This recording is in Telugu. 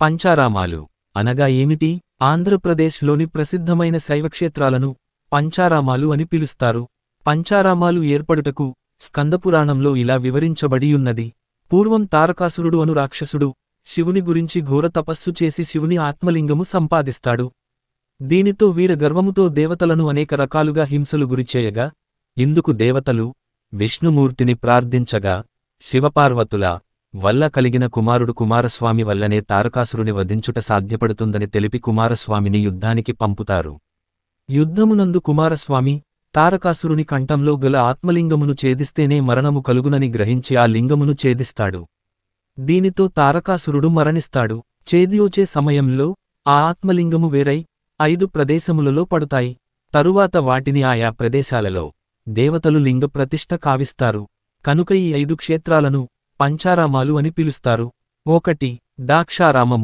పంచారామాలు అనగా ఏమిటి? ఆంధ్రప్రదేశ్లోని ప్రసిద్ధమైన శైవక్షేత్రాలను పంచారామాలు అని పిలుస్తారు. పంచారామాలు ఏర్పడుటకు స్కందపురాణంలో ఇలా వివరించబడియున్నది. పూర్వం తారకాసురుడు అను రాక్షసుడు శివుని గురించి ఘోర తపస్సు చేసి శివుని ఆత్మలింగము సంపాదిస్తాడు. దీనితో వీరగర్వముతో దేవతలను అనేక రకాలుగా హింసలు గురిచేయగా, ఇందుకు దేవతలు విష్ణుమూర్తిని ప్రార్థించగా, శివపార్వతుల వల్ల కలిగిన కుమారుడు కుమారస్వామి వల్లనే తారకాసురుని వధించుట సాధ్యపడుతుందని తెలిపి కుమారస్వామిని యుద్ధానికి పంపుతారు. యుద్ధమునందు కుమారస్వామి తారకాసురుని కంఠంలో గల ఆత్మలింగమును ఛేదిస్తేనే మరణము కలుగునని గ్రహించి ఆ లింగమును ఛేదిస్తాడు. దీనితో తారకాసురుడు మరణిస్తాడు. ఛేదియోచే సమయంలో ఆ ఆత్మలింగము వేరై 5 ప్రదేశములలో పడుతాయి. తరువాత వాటిని ఆయా ప్రదేశాలలో దేవతలు లింగ ప్రతిష్ఠ కావిస్తారు. కనుక ఈ 5 క్షేత్రాలను పంచారామాలు అని పిలుస్తారు. 1. దాక్షారామము.